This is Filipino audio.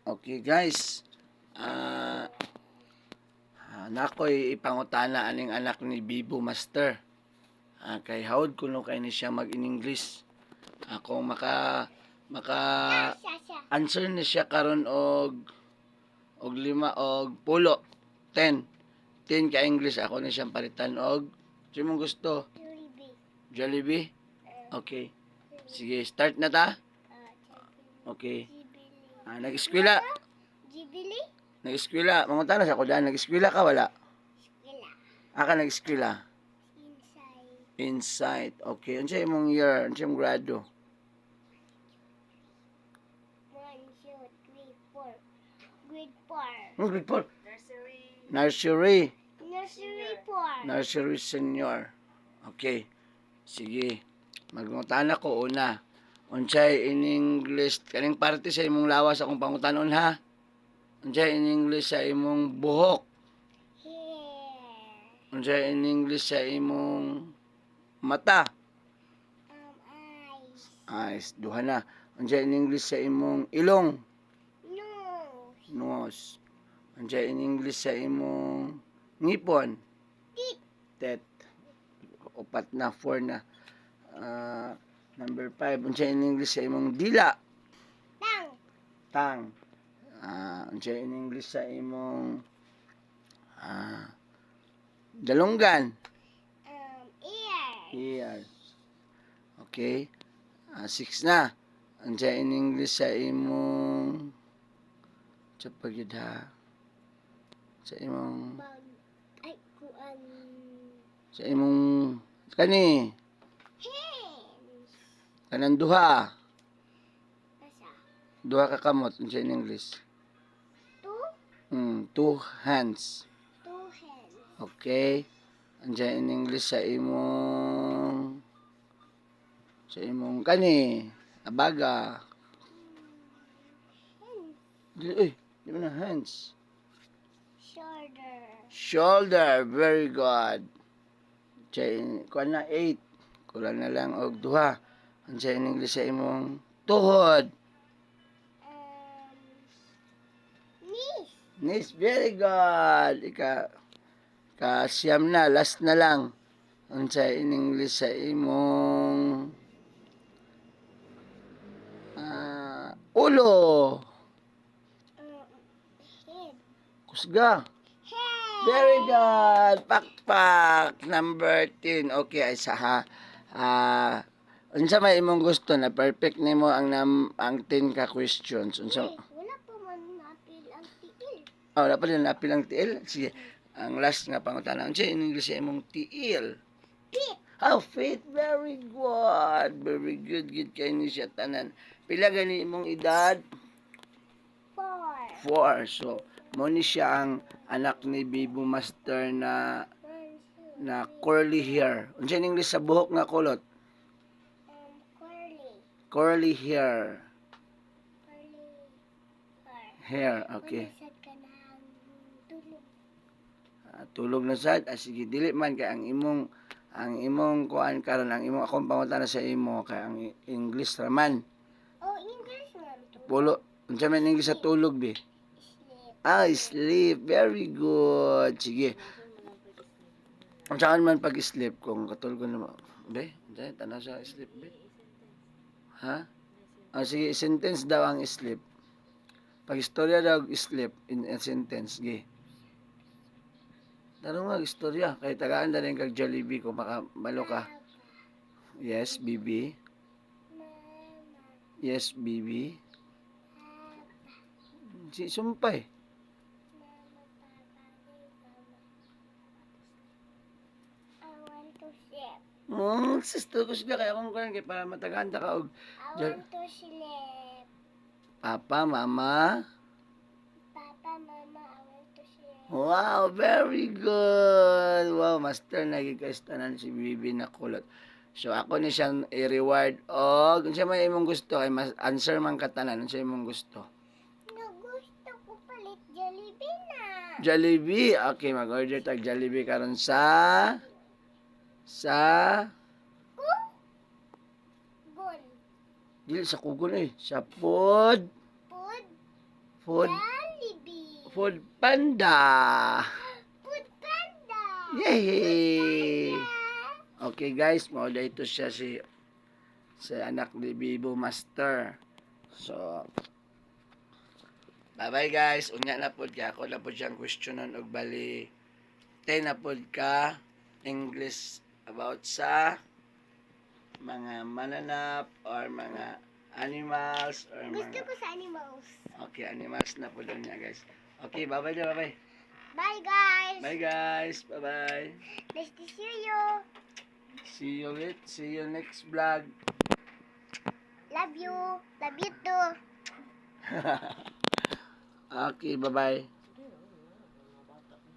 Okay guys, ah nakoy ipangutana aning anak ni Bibo Master. Kay hawd kuno kay ni siya mag-in English. Ako maka answer ni siya karon og 5 og 10. 10 ka English ako ni siyang palitan og mong gusto? Jollibee. Okay. Sige, start na ta. Okay. Nag-eskwela. Jibili? Nag-eskwela. Mangutana sa ko daan. Nag-eskwela ka wala? Eskwela. Ka nag-eskwela? Inside. Inside. Okay. Ano siya imong year? Ano siya imong grado? 1, 2, 3, 4. Grade 4. Grade 4. Nursery. Nursery. Nursery 4. Nursery senior. Okay. Sige. Magmutana ko una. Unsay in English kaning parte sa imong lawas akong pangutanon ha. Unsay in English sa imong buhok. Hair. Unsay in English sa imong mata. Eyes. Eyes. Duha na. Unsay in English sa imong ilong. Nose. Nose. Unsay in English sa imong ngipon. Teeth. Tet. Upat na, 4 na. Number 5. Unsay in English sa imong dila. Tang. Tang. Unsay in English sa imong dalunggan. Ear. Ear. Okay. 6 na. Unsay in English sa imong pagid ha. Sa imong Bag. Ay, kuan. sa imong kani Hands. kanang duha. Nasa? Duha ka kamot unsay in English? 2. 2 hands. 2 hands. Okay. Unsay in English sa imong kani abaga. Hands. Di mo na hands. Shoulder. Shoulder, very good. Kuan na 8. Kulang na lang og duha. Unsay in English sa imong tuhod. Knees. Knees, very good. Siyam na, last na lang. Unsay in English sa imong ulo. Head. Kusga. Head. Very good. Pakpak. Number 10. Okay, ay saha. Unsa may imong gusto na perfect nimo ang 10 ka questions. Unsa? Wala pa man napil ang tiil. Wala pa din napil ang tiil. Sige. Ang last nga pangutana. Unsa in English sa imong tiil? Feet. Fit. Very good. Very good. Good kay ni siya tanan. Pila gani imong edad? 4. 4. So, mo ni siya ang anak ni Bibo Master na curly hair. Unsa in English sa buhok nga kulot? Curly. Curly hair. Curly Hair, okay. Manisad ka ng tulog. Tulog na sad. Sige, dili man kay ang imong kuan karon ang imong akong pangutana sa imo kay ang English raman. Oh, English man. Pulo. Unsa man English sa tulog bi? Sleep. Sleep. Very good. Sige. Saan man pag-sleep kung katulog na mo? Be, dahil tanong sa sleep, be. Ha? Sige, sentence daw ang sleep. Pag-istorya daw sleep in a sentence. Sige. Tanong nga, istorya. Kaya tagaan na rin kag Jollibee kung makabalo ka. Yes, Bibi. Mama. Yes, Bibi. Papa. Si sumpay. Mama, Papa, Mama. I want to sleep. Sister ko sila kaya kung kaya para matagaan ka og I want to sleep. Papa, Mama. Papa, Mama, I want to sleep. Wow, very good. Wow, master nagikastanan si Bibi na kulot. So ako ni siyang i-reward og unsa may imong gusto kay mas answer man katanan unsa imong gusto. Gusto ko palit Jollibee na. Jollibee. Okay, mag-order tag Jollibee karon sa Gun. dili sa kugon sa food Food. Food, Jollibee. food panda. Food panda. Yay! Okay guys, mao ito siya si anak ni Bibo Master. So, bye-bye guys. Unya na pod ka. Ako na pod siyang questionan og bali 10 na pod ka English about sa mga mananap or mga animals or Gusto mga ko sa animals. okay, animals na po niya guys. Okay, bye-bye na, bye-bye. Bye guys. Bye guys. Bye-bye. Nice to see you. See you next vlog. Love you. Love you too. Okay, bye-bye.